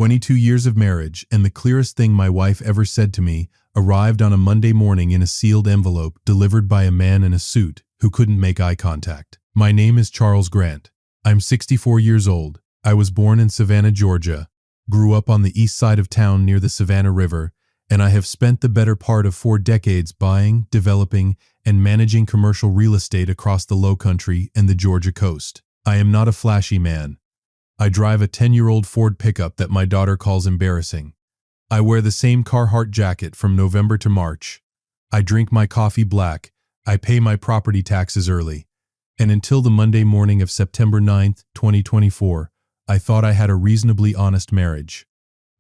22 years of marriage, and the clearest thing my wife ever said to me arrived on a Monday morning in a sealed envelope delivered by a man in a suit who couldn't make eye contact. My name is Charles Grant. I'm 64 years old. I was born in Savannah, Georgia, grew up on the east side of town near the Savannah River, and I have spent the better part of 4 decades buying, developing, and managing commercial real estate across the Lowcountry and the Georgia coast. I am not a flashy man. I drive a 10-year-old Ford pickup that my daughter calls embarrassing. I wear the same Carhartt jacket from November to March. I drink my coffee black. I pay my property taxes early. And until the Monday morning of September 9th, 2024, I thought I had a reasonably honest marriage.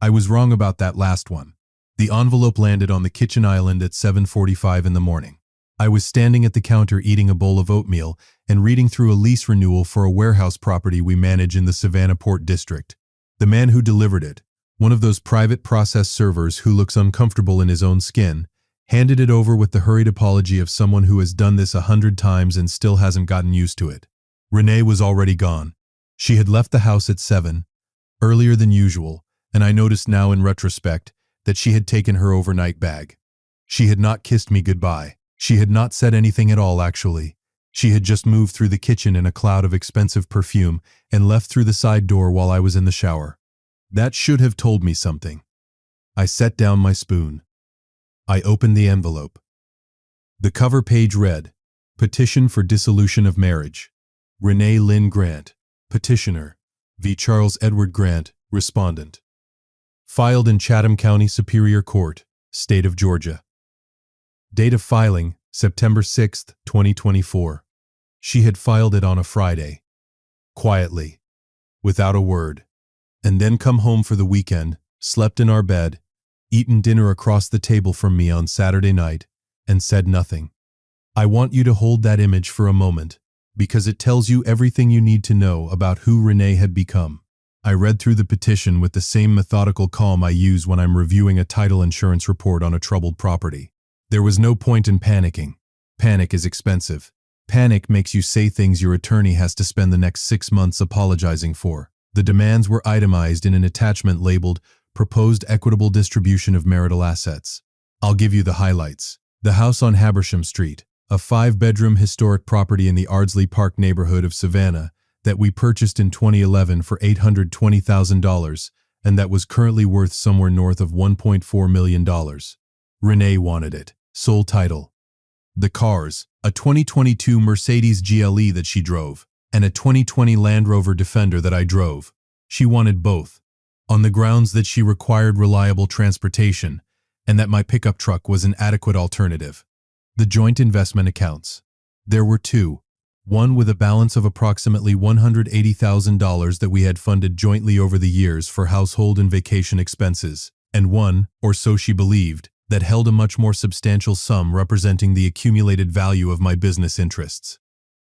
I was wrong about that last one. The envelope landed on the kitchen island at 7:45 in the morning. I was standing at the counter eating a bowl of oatmeal and reading through a lease renewal for a warehouse property we manage in the Savannah Port District. The man who delivered it, one of those private process servers who looks uncomfortable in his own skin, handed it over with the hurried apology of someone who has done this 100 times and still hasn't gotten used to it. Renee was already gone. She had left the house at 7, earlier than usual, and I noticed now in retrospect that she had taken her overnight bag. She had not kissed me goodbye. She had not said anything at all, actually. She had just moved through the kitchen in a cloud of expensive perfume and left through the side door while I was in the shower. That should have told me something. I set down my spoon. I opened the envelope. The cover page read, "Petition for Dissolution of Marriage. Renee Lynn Grant, Petitioner, v. Charles Edward Grant, Respondent. Filed in Chatham County Superior Court, State of Georgia. Date of filing, September 6th, 2024. She had filed it on a Friday. Quietly, without a word. And then come home for the weekend, slept in our bed, eaten dinner across the table from me on Saturday night, and said nothing. I want you to hold that image for a moment, because it tells you everything you need to know about who Renee had become. I read through the petition with the same methodical calm I use when I'm reviewing a title insurance report on a troubled property. There was no point in panicking. Panic is expensive. Panic makes you say things your attorney has to spend the next 6 months apologizing for. The demands were itemized in an attachment labeled Proposed Equitable Distribution of Marital Assets. I'll give you the highlights. The house on Habersham Street, a 5-bedroom historic property in the Ardsley Park neighborhood of Savannah that we purchased in 2011 for $820,000 and that was currently worth somewhere north of $1.4 million. Renee wanted it. Sole title. The cars, a 2022 Mercedes GLE that she drove, and a 2020 Land Rover Defender that I drove. She wanted both, on the grounds that she required reliable transportation and that my pickup truck was an adequate alternative. The joint investment accounts. There were 2. One with a balance of approximately $180,000 that we had funded jointly over the years for household and vacation expenses, and one, or so she believed, that held a much more substantial sum representing the accumulated value of my business interests.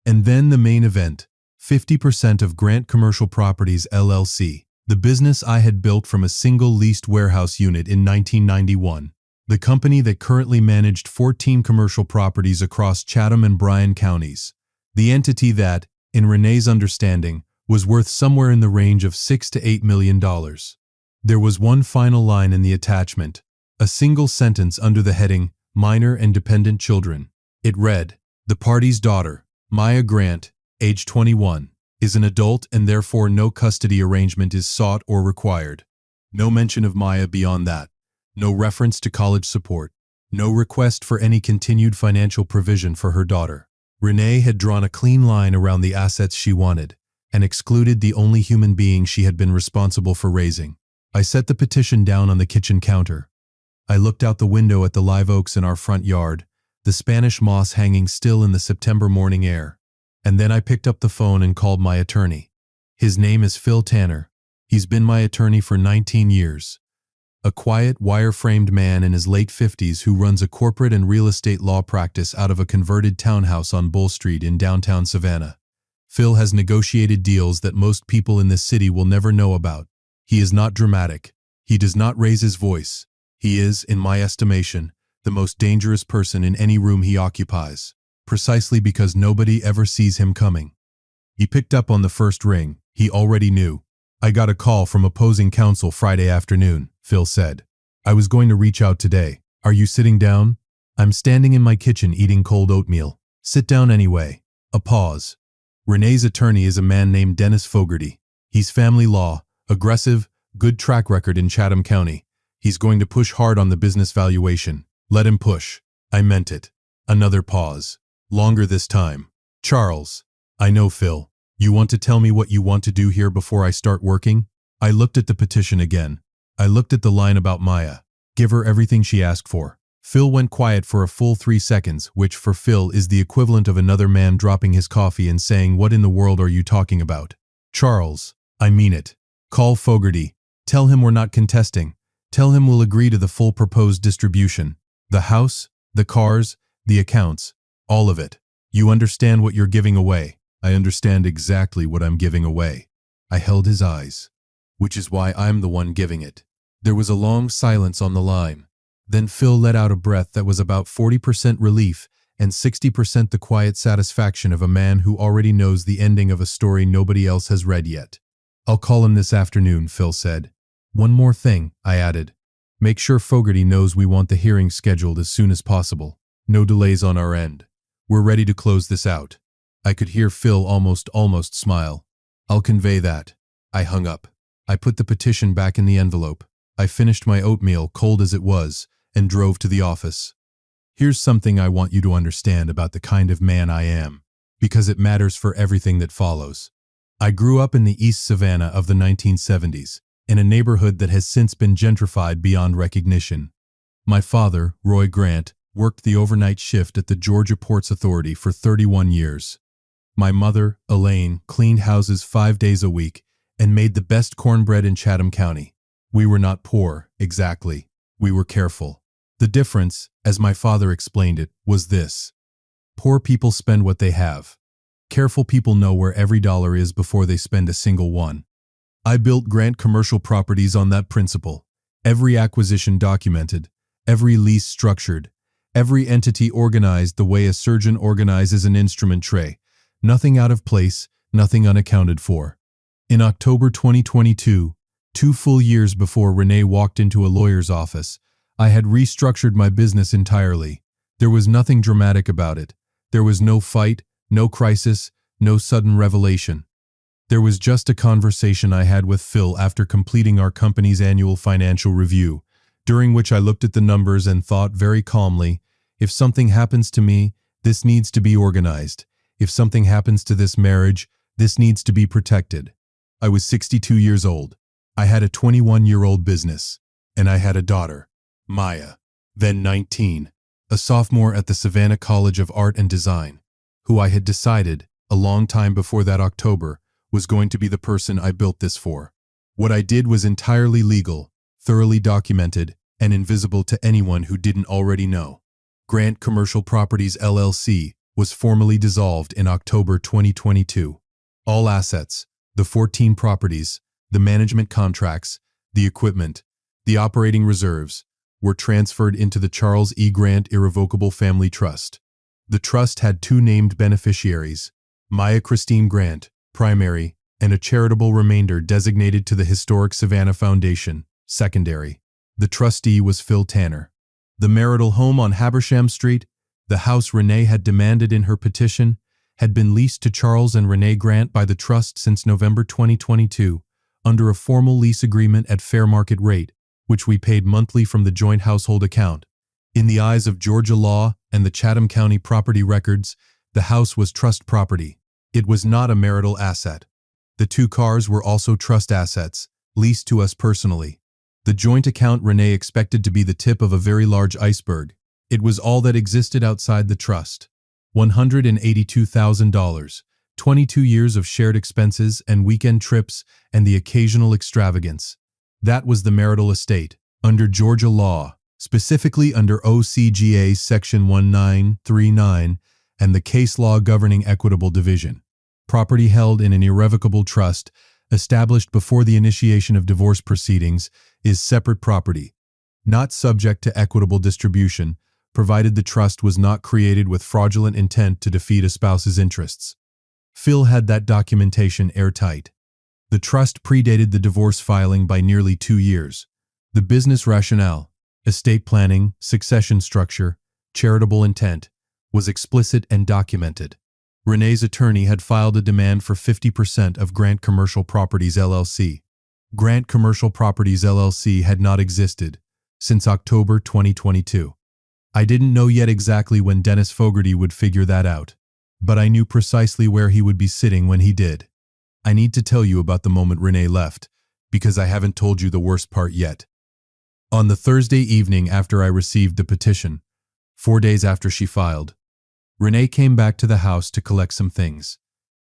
And then the main event, 50% of Grant Commercial Properties LLC, the business I had built from a single leased warehouse unit in 1991. The company that currently managed 14 commercial properties across Chatham and Bryan counties. The entity that, in Renee's understanding, was worth somewhere in the range of $6 to $8 million. There was one final line in the attachment, a single sentence under the heading, Minor and Dependent Children. It read, "The party's daughter, Maya Grant, age 21, is an adult and therefore no custody arrangement is sought or required." No mention of Maya beyond that. No reference to college support. No request for any continued financial provision for her daughter. Renee had drawn a clean line around the assets she wanted and excluded the only human being she had been responsible for raising. I set the petition down on the kitchen counter. I looked out the window at the live oaks in our front yard, the Spanish moss hanging still in the September morning air. And then I picked up the phone and called my attorney. His name is Phil Tanner. He's been my attorney for 19 years. A quiet, wire-framed man in his late 50s who runs a corporate and real estate law practice out of a converted townhouse on Bull Street in downtown Savannah. Phil has negotiated deals that most people in this city will never know about. He is not dramatic. He does not raise his voice. He is, in my estimation, the most dangerous person in any room he occupies, precisely because nobody ever sees him coming. He picked up on the first ring. He already knew. I got a call from opposing counsel Friday afternoon, Phil said. I was going to reach out today. Are you sitting down? I'm standing in my kitchen eating cold oatmeal. Sit down anyway. A pause. Renee's attorney is a man named Dennis Fogarty. He's family law, aggressive, good track record in Chatham County. He's going to push hard on the business valuation. Let him push. I meant it. Another pause. Longer this time. Charles. I know, Phil. You want to tell me what you want to do here before I start working? I looked at the petition again. I looked at the line about Maya. Give her everything she asked for. Phil went quiet for a full 3 seconds, which for Phil is the equivalent of another man dropping his coffee and saying, "What in the world are you talking about?" Charles. I mean it. Call Fogarty. Tell him we're not contesting. Tell him we'll agree to the full proposed distribution. The house, the cars, the accounts, all of it. You understand what you're giving away. I understand exactly what I'm giving away. I held his eyes. Which is why I'm the one giving it. There was a long silence on the line. Then Phil let out a breath that was about 40% relief and 60% the quiet satisfaction of a man who already knows the ending of a story nobody else has read yet. I'll call him this afternoon, Phil said. One more thing, I added. Make sure Fogarty knows we want the hearing scheduled as soon as possible. No delays on our end. We're ready to close this out. I could hear Phil almost smile. I'll convey that. I hung up. I put the petition back in the envelope. I finished my oatmeal, cold as it was, and drove to the office. Here's something I want you to understand about the kind of man I am, because it matters for everything that follows. I grew up in the East Savannah of the 1970s, in a neighborhood that has since been gentrified beyond recognition. My father, Roy Grant, worked the overnight shift at the Georgia Ports Authority for 31 years. My mother, Elaine, cleaned houses 5 days a week and made the best cornbread in Chatham County. We were not poor, exactly. We were careful. The difference, as my father explained it, was this. Poor people spend what they have. Careful people know where every dollar is before they spend a single one. I built Grant Commercial Properties on that principle. Every acquisition documented, every lease structured, every entity organized the way a surgeon organizes an instrument tray. Nothing out of place, nothing unaccounted for. In October 2022, 2 full years before Renee walked into a lawyer's office, I had restructured my business entirely. There was nothing dramatic about it. There was no fight, no crisis, no sudden revelation. There was just a conversation I had with Phil after completing our company's annual financial review, during which I looked at the numbers and thought very calmly, if something happens to me, this needs to be organized. If something happens to this marriage, this needs to be protected. I was 62 years old. I had a 21-year-old business, and I had a daughter, Maya, then 19, a sophomore at the Savannah College of Art and Design, who I had decided, a long time before that October, was going to be the person I built this for. What I did was entirely legal, thoroughly documented, and invisible to anyone who didn't already know. Grant Commercial Properties LLC was formally dissolved in October 2022. All assets, the 14 properties, the management contracts, the equipment, the operating reserves, were transferred into the Charles E. Grant Irrevocable Family Trust. The trust had 2 named beneficiaries, Maya Christine Grant, primary, and a charitable remainder designated to the Historic Savannah Foundation, secondary. The trustee was Phil Tanner. The marital home on Habersham Street, the house Renee had demanded in her petition, had been leased to Charles and Renee Grant by the trust since November 2022, under a formal lease agreement at fair market rate, which we paid monthly from the joint household account. In the eyes of Georgia law and the Chatham County property records, the house was trust property. It was not a marital asset. The 2 cars were also trust assets, leased to us personally. The joint account Renee expected to be the tip of a very large iceberg. It was all that existed outside the trust. $182,000, 22 years of shared expenses and weekend trips, and the occasional extravagance. That was the marital estate, under Georgia law, specifically under OCGA Section 1939 and the case law governing equitable division. Property held in an irrevocable trust, established before the initiation of divorce proceedings, is separate property, not subject to equitable distribution, provided the trust was not created with fraudulent intent to defeat a spouse's interests. Phil had that documentation airtight. The trust predated the divorce filing by nearly 2 years. The business rationale, estate planning, succession structure, charitable intent, was explicit and documented. Renee's attorney had filed a demand for 50% of Grant Commercial Properties LLC. Grant Commercial Properties LLC had not existed since October 2022. I didn't know yet exactly when Dennis Fogarty would figure that out, but I knew precisely where he would be sitting when he did. I need to tell you about the moment Renee left, because I haven't told you the worst part yet. On the Thursday evening after I received the petition, 4 days after she filed, Renee came back to the house to collect some things.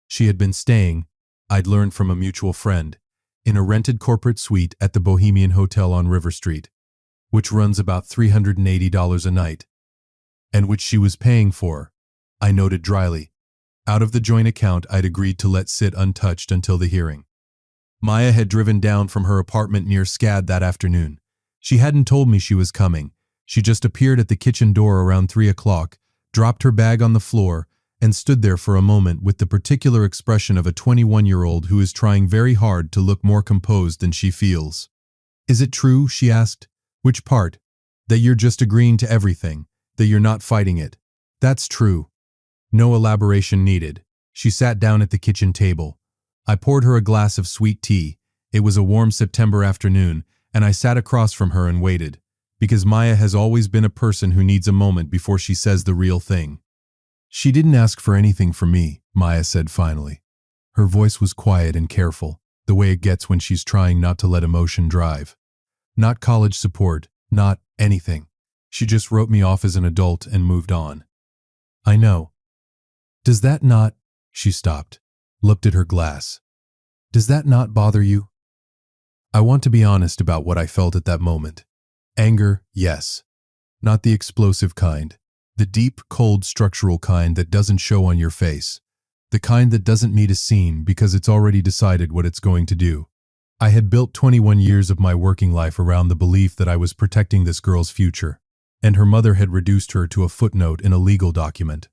She had been staying, I'd learned from a mutual friend, in a rented corporate suite at the Bohemian Hotel on River Street, which runs about $380 a night, and which she was paying for, I noted dryly, out of the joint account I'd agreed to let sit untouched until the hearing. Maya had driven down from her apartment near SCAD that afternoon. She hadn't told me she was coming. She just appeared at the kitchen door around 3 o'clock, dropped her bag on the floor, and stood there for a moment with the particular expression of a 21-year-old who is trying very hard to look more composed than she feels. "Is it true?" she asked. "Which part? That you're just agreeing to everything, that you're not fighting it?" "That's true." No elaboration needed. She sat down at the kitchen table. I poured her a glass of sweet tea. It was a warm September afternoon, and I sat across from her and waited, because Maya has always been a person who needs a moment before she says the real thing. "She didn't ask for anything from me," Maya said finally. Her voice was quiet and careful, the way it gets when she's trying not to let emotion drive. "Not college support, not anything. She just wrote me off as an adult and moved on." "I know. Does that not—" She stopped, looked at her glass. "Does that not bother you?" I want to be honest about what I felt at that moment. Anger, yes. Not the explosive kind. The deep, cold, structural kind that doesn't show on your face. The kind that doesn't meet a scene because it's already decided what it's going to do. I had built 21 years of my working life around the belief that I was protecting this girl's future, and her mother had reduced her to a footnote in a legal document.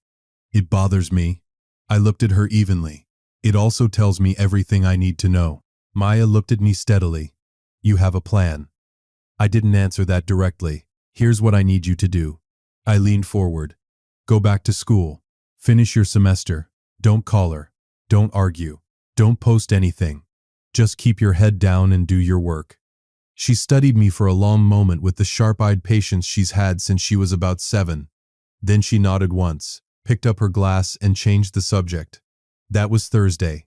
It bothers me. I looked at her evenly. It also tells me everything I need to know. Maya looked at me steadily. "You have a plan." I didn't answer that directly. "Here's what I need you to do." I leaned forward. "Go back to school. Finish your semester. Don't call her. Don't argue. Don't post anything. Just keep your head down and do your work." She studied me for a long moment with the sharp-eyed patience she's had since she was about 7. Then she nodded once, picked up her glass, and changed the subject. That was Thursday.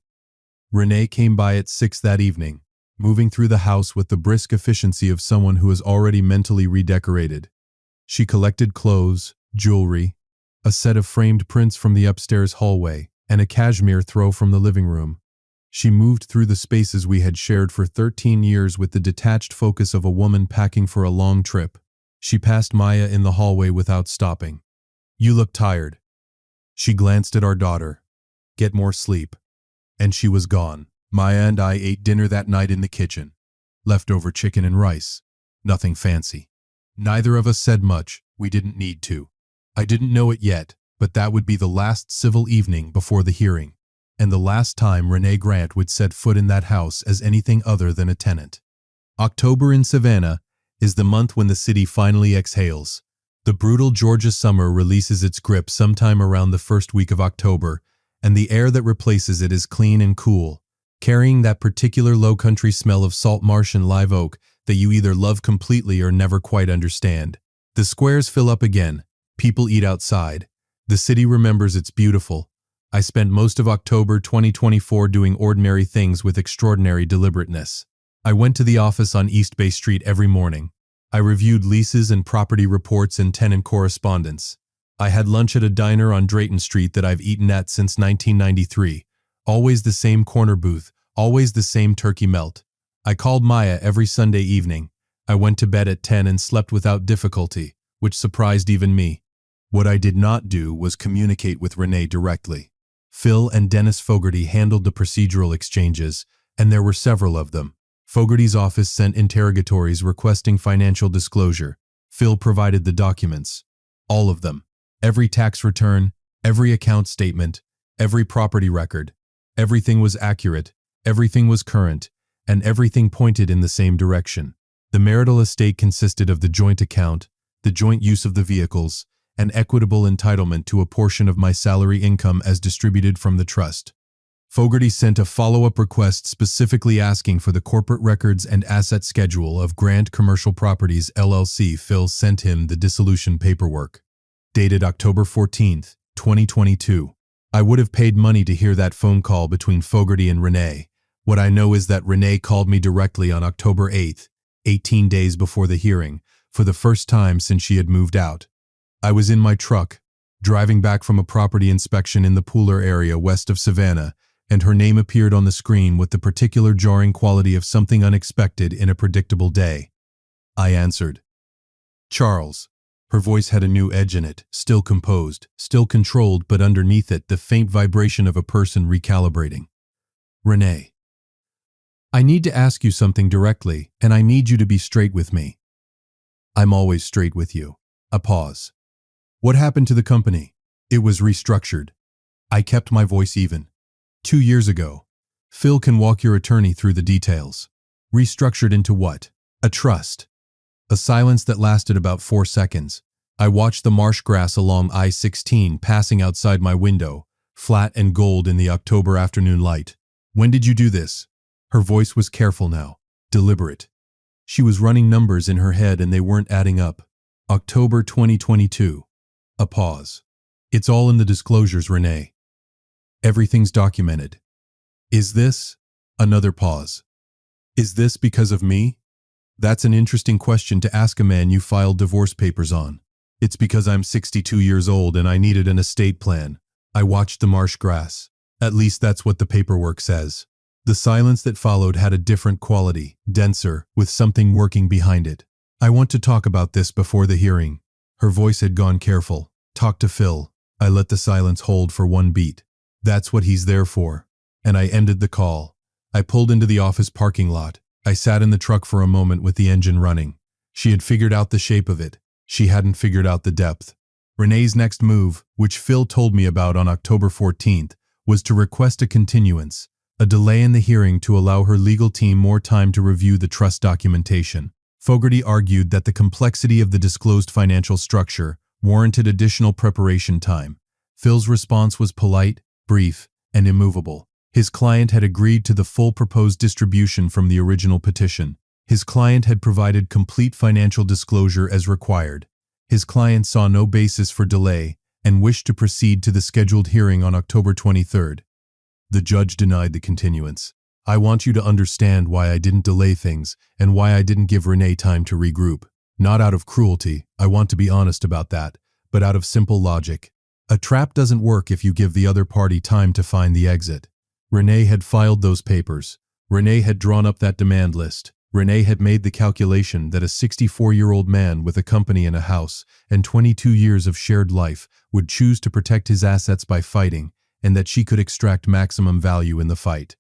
Renee came by at 6 that evening, moving through the house with the brisk efficiency of someone who has already mentally redecorated. She collected clothes, jewelry, a set of framed prints from the upstairs hallway, and a cashmere throw from the living room. She moved through the spaces we had shared for 13 years with the detached focus of a woman packing for a long trip. She passed Maya in the hallway without stopping. "You look tired." She glanced at our daughter. "Get more sleep." And she was gone. Maya and I ate dinner that night in the kitchen. Leftover chicken and rice. Nothing fancy. Neither of us said much. We didn't need to. I didn't know it yet, but that would be the last civil evening before the hearing, and the last time Renee Grant would set foot in that house as anything other than a tenant. October in Savannah is the month when the city finally exhales. The brutal Georgia summer releases its grip sometime around the first week of October, and the air that replaces it is clean and cool, carrying that particular low-country smell of salt marsh and live oak that you either love completely or never quite understand. The squares fill up again. People eat outside. The city remembers it's beautiful. I spent most of October 2024 doing ordinary things with extraordinary deliberateness. I went to the office on East Bay Street every morning. I reviewed leases and property reports and tenant correspondence. I had lunch at a diner on Drayton Street that I've eaten at since 1993. Always the same corner booth, always the same turkey melt. I called Maya every Sunday evening. I went to bed at 10 and slept without difficulty, which surprised even me. What I did not do was communicate with Renee directly. Phil and Dennis Fogarty handled the procedural exchanges, and there were several of them. Fogarty's office sent interrogatories requesting financial disclosure. Phil provided the documents. All of them. Every tax return, every account statement, every property record. Everything was accurate, Everything was current, and everything pointed in the same direction. The marital estate consisted of the joint account, the joint use of the vehicles, and equitable entitlement to a portion of my salary income as distributed from the trust. Fogarty sent a follow-up request specifically asking for the corporate records and asset schedule of Grant Commercial Properties LLC. Phil sent him the dissolution paperwork. Dated October 14, 2022. I would have paid money to hear that phone call between Fogarty and Renee. What I know is that Renee called me directly on October 8th, 18 days before the hearing, for the first time since she had moved out. I was in my truck, driving back from a property inspection in the Pooler area west of Savannah, and her name appeared on the screen with the particular jarring quality of something unexpected in a predictable day. I answered. Charles. Her voice had a new edge in it, still composed, still controlled, but underneath it the faint vibration of a person recalibrating. Renee. I need to ask you something directly, and I need you to be straight with me. I'm always straight with you. A pause. What happened to the company? It was restructured. I kept my voice even. 2 years ago. Phil can walk your attorney through the details. Restructured into what? A trust. A silence that lasted about 4 seconds. I watched the marsh grass along I-16 passing outside my window, flat and gold in the October afternoon light. When did you do this? Her voice was careful now, deliberate. She was running numbers in her head and they weren't adding up. October 2022. A pause. It's all in the disclosures, Renee. Everything's documented. Is this? Another pause. Is this because of me? That's an interesting question to ask a man you filed divorce papers on. It's because I'm 62 years old and I needed an estate plan. I watched the marsh grass. At least that's what the paperwork says. The silence that followed had a different quality, denser, with something working behind it. I want to talk about this before the hearing. Her voice had gone careful. Talk to Phil. I let the silence hold for one beat. That's what he's there for. And I ended the call. I pulled into the office parking lot. I sat in the truck for a moment with the engine running. She had figured out the shape of it. She hadn't figured out the depth. Renee's next move, which Phil told me about on October 14th, was to request a continuance, a delay in the hearing to allow her legal team more time to review the trust documentation. Fogarty argued that the complexity of the disclosed financial structure warranted additional preparation time. Phil's response was polite, brief, and immovable. His client had agreed to the full proposed distribution from the original petition. His client had provided complete financial disclosure as required. His client saw no basis for delay and wished to proceed to the scheduled hearing on October 23rd. The judge denied the continuance. I want you to understand why I didn't delay things and why I didn't give Renee time to regroup. Not out of cruelty, I want to be honest about that, but out of simple logic. A trap doesn't work if you give the other party time to find the exit. Renee had filed those papers. Renee had drawn up that demand list. Renee had made the calculation that a 64-year-old man with a company and a house and 22 years of shared life would choose to protect his assets by fighting, and that she could extract maximum value in the fight.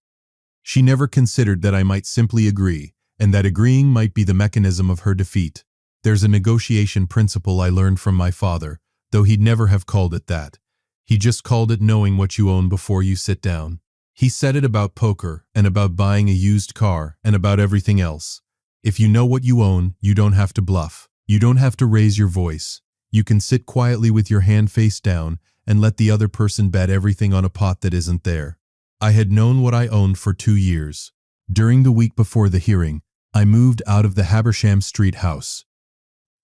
She never considered that I might simply agree, and that agreeing might be the mechanism of her defeat. There's a negotiation principle I learned from my father, though he'd never have called it that. He just called it knowing what you own before you sit down. He said it about poker and about buying a used car and about everything else. If you know what you own, you don't have to bluff. You don't have to raise your voice. You can sit quietly with your hand face down and let the other person bet everything on a pot that isn't there. I had known what I owned for 2 years. During the week before the hearing, I moved out of the Habersham Street house.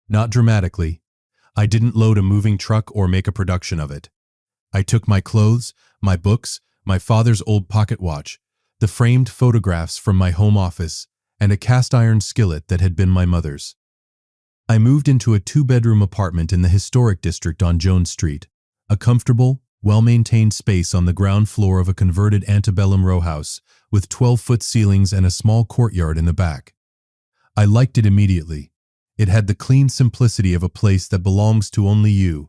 Not dramatically. I didn't load a moving truck or make a production of it. I took my clothes, my books, my father's old pocket watch, the framed photographs from my home office, and a cast-iron skillet that had been my mother's. I moved into a 2-bedroom apartment in the historic district on Jones Street, a comfortable, well-maintained space on the ground floor of a converted antebellum row house with 12-foot ceilings and a small courtyard in the back. I liked it immediately. It had the clean simplicity of a place that belongs to only you.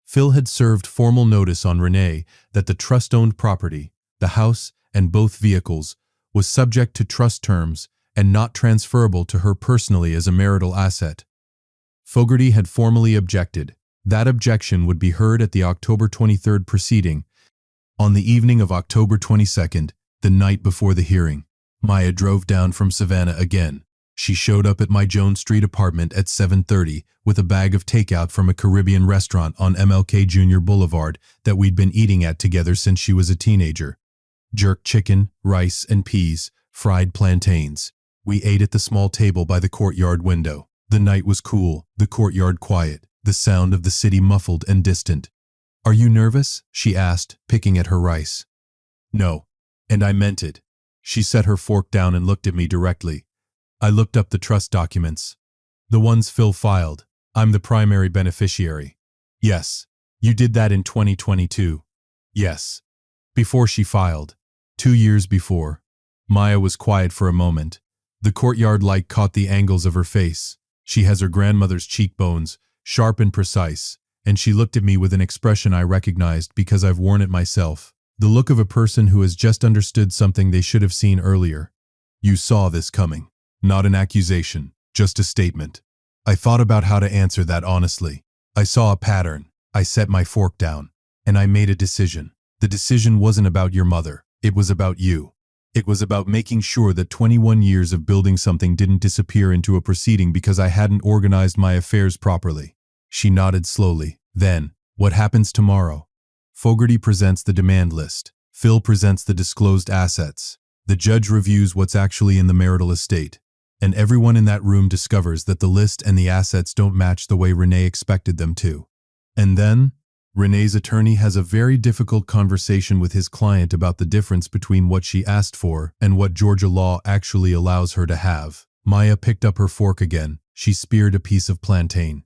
Phil had served formal notice on Renee that the trust-owned property, the house and both vehicles, was subject to trust terms and not transferable to her personally as a marital asset. Fogarty had formally objected. That objection would be heard at the October 23rd proceeding. On the evening of October 22nd, The night before the hearing, Maya drove down from Savannah again. She showed up at my Jones Street apartment at 7:30 with a bag of takeout from a Caribbean restaurant on MLK Jr. Boulevard that we'd been eating at together since she was a teenager. Jerk chicken, rice and peas, fried plantains. We ate at the small table by the courtyard window. The night was cool, the courtyard quiet, the sound of the city muffled and distant. "Are you nervous?" she asked, picking at her rice. "No, and I meant it." She set her fork down and looked at me directly. I looked up the trust documents. "The ones Phil filed. I'm the primary beneficiary." "Yes. You did that in 2022. "Yes." "Before she filed. 2 years before." Maya was quiet for a moment. The courtyard light caught the angles of her face. She has her grandmother's cheekbones, sharp and precise, and she looked at me with an expression I recognized because I've worn it myself. The look of a person who has just understood something they should have seen earlier. "You saw this coming." Not an accusation, just a statement. I thought about how to answer that honestly. I saw a pattern. I set my fork down, and I made a decision. The decision wasn't about your mother. It was about you. It was about making sure that 21 years of building something didn't disappear into a proceeding because I hadn't organized my affairs properly. She nodded slowly. "Then, what happens tomorrow?" Fogarty presents the demand list. Phil presents the disclosed assets. The judge reviews what's actually in the marital estate. And everyone in that room discovers that the list and the assets don't match the way Renee expected them to. And then, Renee's attorney has a very difficult conversation with his client about the difference between what she asked for and what Georgia law actually allows her to have. Maya picked up her fork again. She speared a piece of plantain.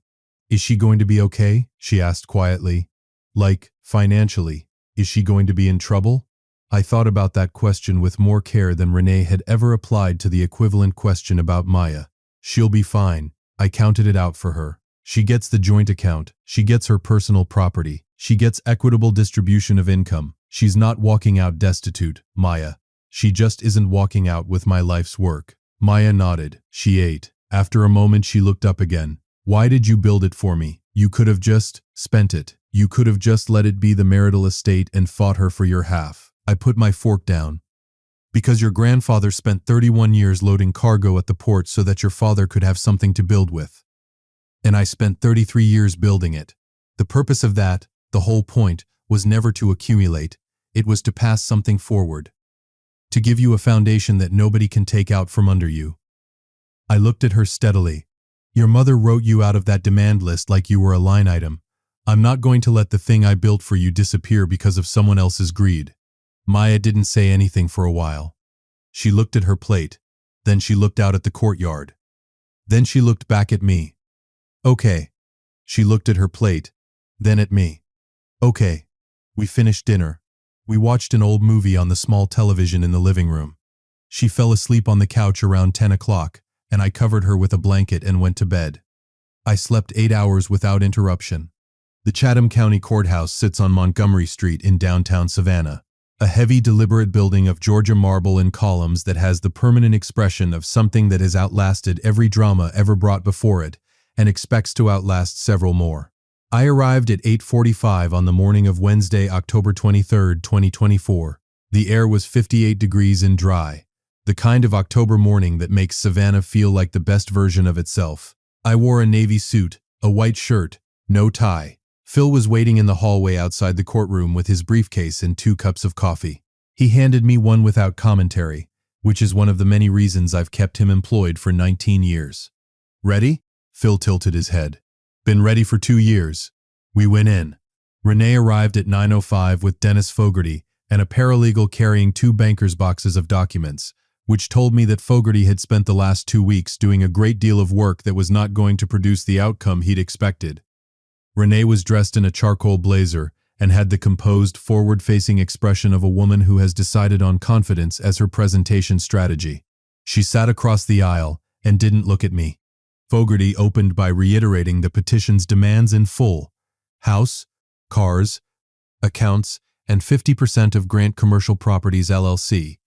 "Is she going to be okay?" she asked quietly. "Like, financially, is she going to be in trouble?" I thought about that question with more care than Renee had ever applied to the equivalent question about Maya. "She'll be fine." I counted it out for her. She gets the joint account. She gets her personal property. She gets equitable distribution of income. She's not walking out destitute, Maya. She just isn't walking out with my life's work. Maya nodded. She ate. After a moment she looked up again. "Why did you build it for me? You could have just spent it. You could have just let it be the marital estate and fought her for your half." I put my fork down. "Because your grandfather spent 31 years loading cargo at the port so that your father could have something to build with. And I spent 33 years building it. The purpose of that, the whole point, was never to accumulate. It was to pass something forward. To give you a foundation that nobody can take out from under you." I looked at her steadily. "Your mother wrote you out of that demand list like you were a line item. I'm not going to let the thing I built for you disappear because of someone else's greed." Maya didn't say anything for a while. She looked at her plate. Then she looked out at the courtyard. Then she looked back at me. "Okay." She looked at her plate. Then at me. "Okay." We finished dinner. We watched an old movie on the small television in the living room. She fell asleep on the couch around 10 o'clock, and I covered her with a blanket and went to bed. I slept 8 hours without interruption. The Chatham County Courthouse sits on Montgomery Street in downtown Savannah. A heavy, deliberate building of Georgia marble and columns that has the permanent expression of something that has outlasted every drama ever brought before it and expects to outlast several more. I arrived at 8:45 on the morning of Wednesday, October 23, 2024. The air was 58 degrees and dry, the kind of October morning that makes Savannah feel like the best version of itself. I wore a navy suit, a white shirt, no tie. Phil was waiting in the hallway outside the courtroom with his briefcase and 2 cups of coffee. He handed me one without commentary, which is one of the many reasons I've kept him employed for 19 years. "Ready?" Phil tilted his head. "Been ready for 2 years." We went in. Renee arrived at 9:05 with Dennis Fogarty and a paralegal carrying 2 banker's boxes of documents, which told me that Fogarty had spent the last 2 weeks doing a great deal of work that was not going to produce the outcome he'd expected. Renee was dressed in a charcoal blazer and had the composed, forward-facing expression of a woman who has decided on confidence as her presentation strategy. She sat across the aisle and didn't look at me. Fogarty opened by reiterating the petition's demands in full: house, cars, accounts, and 50% of Grant Commercial Properties LLC,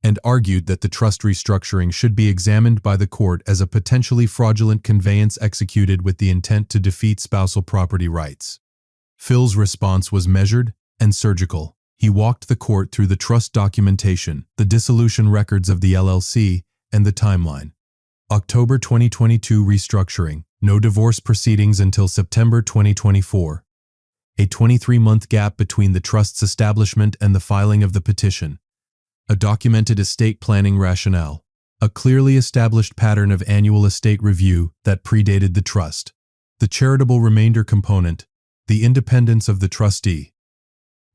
and argued that the trust restructuring should be examined by the court as a potentially fraudulent conveyance executed with the intent to defeat spousal property rights. Phil's response was measured and surgical. He walked the court through the trust documentation, the dissolution records of the LLC, and the timeline. October 2022 restructuring, no divorce proceedings until September 2024. A 23-month gap between the trust's establishment and the filing of the petition. A documented estate planning rationale. A clearly established pattern of annual estate review that predated the trust. The charitable remainder component. The independence of the trustee.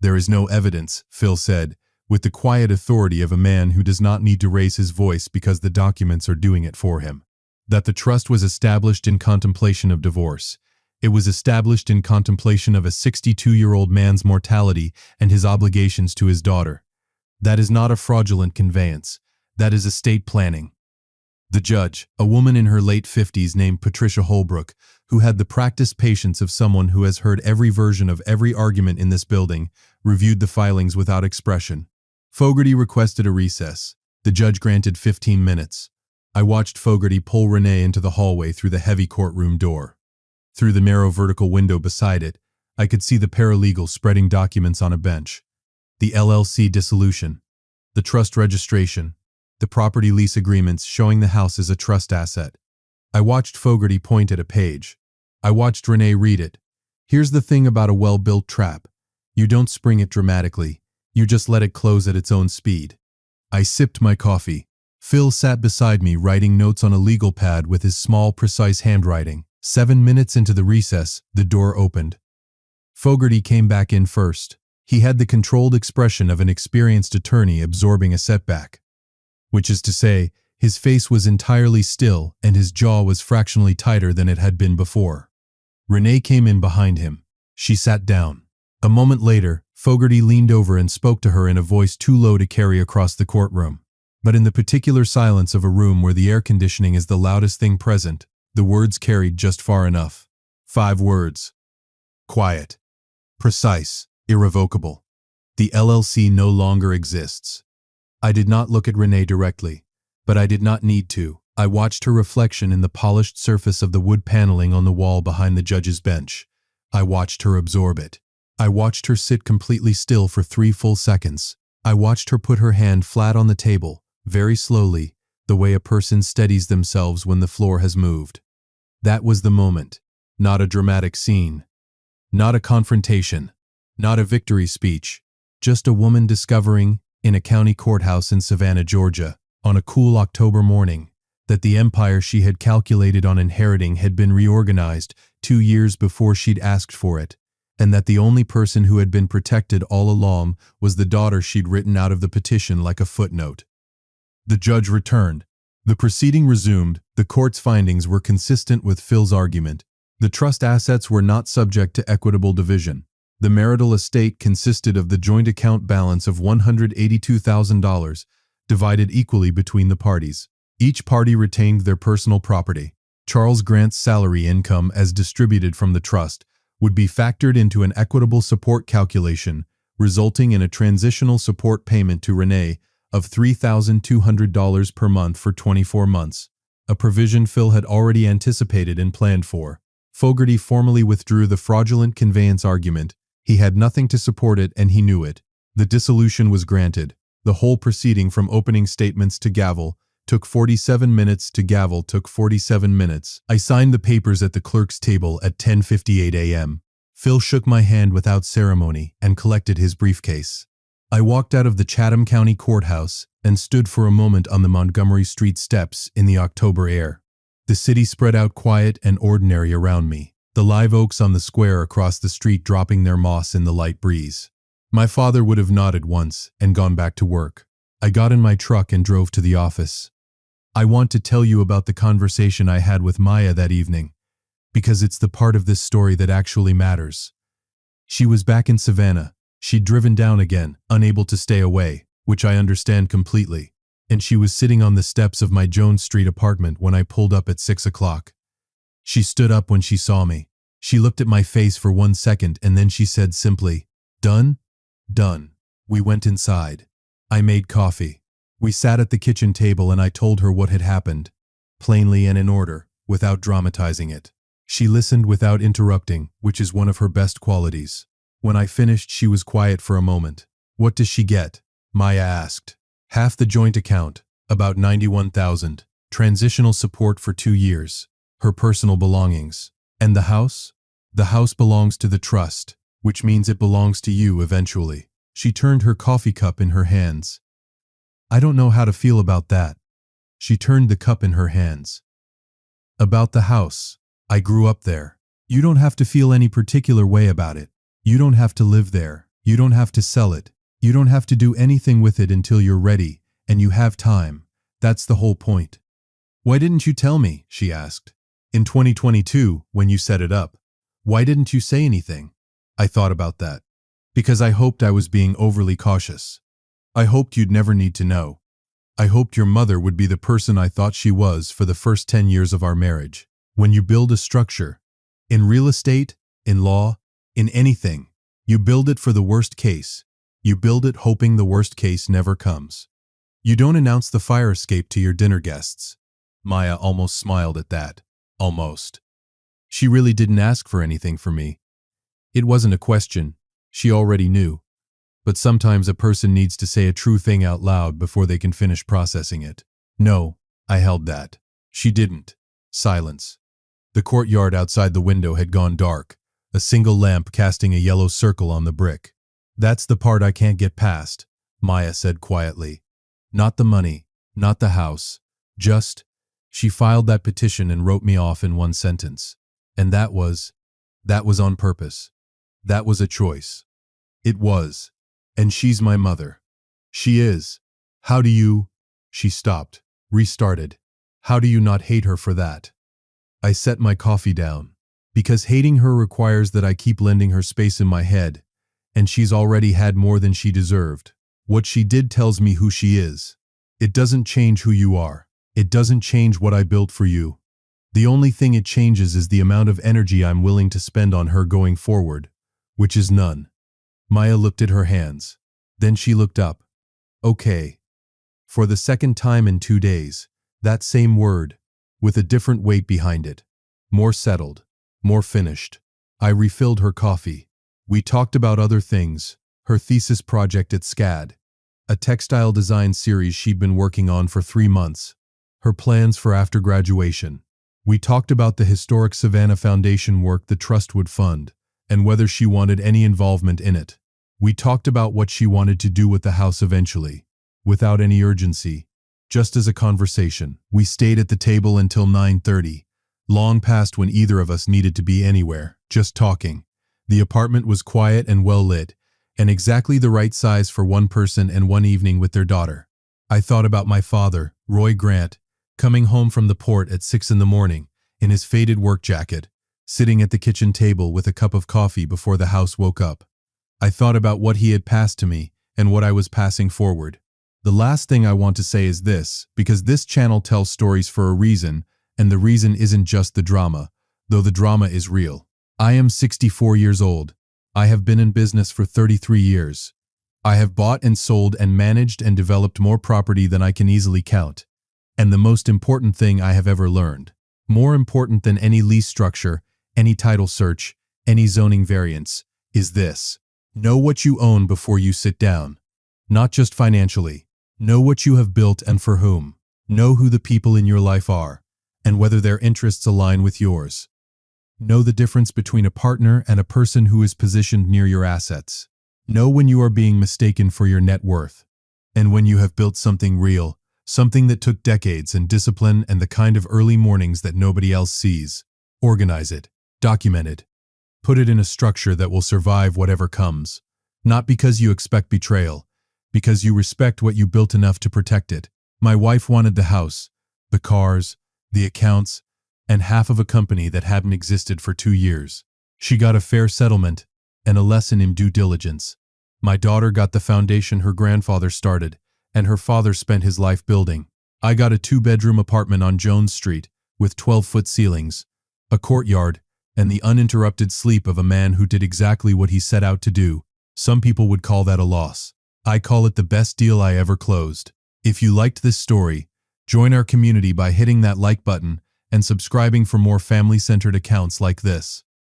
There is no evidence, Phil said, with the quiet authority of a man who does not need to raise his voice because the documents are doing it for him. That the trust was established in contemplation of divorce. It was established in contemplation of a 62-year-old man's mortality and his obligations to his daughter. That is not a fraudulent conveyance. That is estate planning. The judge, a woman in her late 50s named Patricia Holbrook, who had the practiced patience of someone who has heard every version of every argument in this building, reviewed the filings without expression. Fogarty requested a recess. The judge granted 15 minutes. I watched Fogarty pull Renee into the hallway through the heavy courtroom door. Through the narrow vertical window beside it, I could see the paralegal spreading documents on a bench. The LLC dissolution, the trust registration, the property lease agreements showing the house as a trust asset. I watched Fogarty point at a page. I watched Renee read it. Here's the thing about a well-built trap. You don't spring it dramatically. You just let it close at its own speed. I sipped my coffee. Phil sat beside me writing notes on a legal pad with his small, precise handwriting. 7 minutes into the recess, the door opened. Fogarty came back in first. He had the controlled expression of an experienced attorney absorbing a setback. Which is to say, his face was entirely still and his jaw was fractionally tighter than it had been before. Renee came in behind him. She sat down. A moment later, Fogarty leaned over and spoke to her in a voice too low to carry across the courtroom. But in the particular silence of a room where the air conditioning is the loudest thing present, the words carried just far enough. 5 words. Quiet. Precise. Irrevocable. The LLC no longer exists. I did not look at Renee directly, but I did not need to. I watched her reflection in the polished surface of the wood paneling on the wall behind the judge's bench. I watched her absorb it. I watched her sit completely still for 3 full seconds. I watched her put her hand flat on the table, very slowly, the way a person steadies themselves when the floor has moved. That was the moment. Not a dramatic scene. Not a confrontation. Not a victory speech. Just a woman discovering, in a county courthouse in Savannah, Georgia, on a cool October morning, that the empire she had calculated on inheriting had been reorganized 2 years before she'd asked for it, and that the only person who had been protected all along was the daughter she'd written out of the petition like a footnote. The judge returned. The proceeding resumed. The court's findings were consistent with Phil's argument. The trust assets were not subject to equitable division. The marital estate consisted of the joint account balance of $182,000, divided equally between the parties. Each party retained their personal property. Charles Grant's salary income as distributed from the trust would be factored into an equitable support calculation, resulting in a transitional support payment to Renee of $3,200 per month for 24 months, a provision Phil had already anticipated and planned for. Fogarty formally withdrew the fraudulent conveyance argument. He had nothing to support it and he knew it. The dissolution was granted. The whole proceeding from opening statements to gavel took 47 minutes to gavel took 47 minutes. I signed the papers at the clerk's table at 10:58 a.m. Phil shook my hand without ceremony and collected his briefcase. I walked out of the Chatham County Courthouse and stood for a moment on the Montgomery Street steps in the October air. The city spread out quiet and ordinary around me, the live oaks on the square across the street dropping their moss in the light breeze. My father would have nodded once and gone back to work. I got in my truck and drove to the office. I want to tell you about the conversation I had with Maya that evening, because it's the part of this story that actually matters. She was back in Savannah. She'd driven down again, unable to stay away, which I understand completely, and she was sitting on the steps of my Jones Street apartment when I pulled up at 6 o'clock. She stood up when she saw me. She looked at my face for 1 second and then she said simply, "Done?" "Done." We went inside. I made coffee. We sat at the kitchen table and I told her what had happened, plainly and in order, without dramatizing it. She listened without interrupting, which is one of her best qualities. When I finished, she was quiet for a moment. What does she get? Maya asked. Half the joint account, about 91,000. Transitional support for 2 years. Her personal belongings. And the house? The house belongs to the trust, which means it belongs to you eventually. She turned her coffee cup in her hands. I don't know how to feel about that. She turned the cup in her hands. About the house. I grew up there. You don't have to feel any particular way about it. You don't have to live there. You don't have to sell it. You don't have to do anything with it until you're ready, and you have time. That's the whole point. Why didn't you tell me? She asked. In 2022, when you set it up. Why didn't you say anything? I thought about that. Because I hoped I was being overly cautious. I hoped you'd never need to know. I hoped your mother would be the person I thought she was for the first 10 years of our marriage. When you build a structure, in real estate, in law, in anything, you build it for the worst case. You build it hoping the worst case never comes. You don't announce the fire escape to your dinner guests. Maya almost smiled at that. Almost. She really didn't ask for anything from me. It wasn't a question. She already knew. But sometimes a person needs to say a true thing out loud before they can finish processing it. No, I held that. She didn't. Silence. The courtyard outside the window had gone dark, a single lamp casting a yellow circle on the brick. That's the part I can't get past, Maya said quietly. Not the money, not the house, just, she filed that petition and wrote me off in one sentence. And that was on purpose. That was a choice. It was. And she's my mother. She is. How do you? She stopped, restarted. How do you not hate her for that? I set my coffee down. Because hating her requires that I keep lending her space in my head, and she's already had more than she deserved. What she did tells me who she is. It doesn't change who you are. It doesn't change what I built for you. The only thing it changes is the amount of energy I'm willing to spend on her going forward, which is none. Maya looked at her hands. Then she looked up. Okay. For the second time in 2 days, that same word, with a different weight behind it. More settled, more finished. I refilled her coffee. We talked about other things, her thesis project at SCAD, a textile design series she'd been working on for 3 months, her plans for after graduation. We talked about the historic Savannah Foundation work the trust would fund, and whether she wanted any involvement in it. We talked about what she wanted to do with the house eventually, without any urgency, just as a conversation. We stayed at the table until 9:30, long past when either of us needed to be anywhere, just talking. The apartment was quiet and well lit, and exactly the right size for one person and one evening with their daughter. I thought about my father, Roy Grant, coming home from the port at 6 in the morning, in his faded work jacket, sitting at the kitchen table with a cup of coffee before the house woke up. I thought about what he had passed to me and what I was passing forward. The last thing I want to say is this, because this channel tells stories for a reason, and the reason isn't just the drama, though the drama is real. I am 64 years old. I have been in business for 33 years. I have bought and sold and managed and developed more property than I can easily count. And the most important thing I have ever learned, more important than any lease structure, any title search, any zoning variance, is this. Know what you own before you sit down. Not just financially. Know what you have built and for whom. Know who the people in your life are, and whether their interests align with yours. Know the difference between a partner and a person who is positioned near your assets. Know when you are being mistaken for your net worth. And when you have built something real, something that took decades and discipline and the kind of early mornings that nobody else sees. Organize it. Document it. Put it in a structure that will survive whatever comes. Not because you expect betrayal, because you respect what you built enough to protect it. My wife wanted the house, the cars, the accounts, and half of a company that hadn't existed for 2 years. She got a fair settlement and a lesson in due diligence. My daughter got the foundation her grandfather started, and her father spent his life building. I got a 2-bedroom apartment on Jones Street with 12-foot ceilings, a courtyard, and the uninterrupted sleep of a man who did exactly what he set out to do. Some people would call that a loss. I call it the best deal I ever closed. If you liked this story, join our community by hitting that like button and subscribing for more family-centered accounts like this.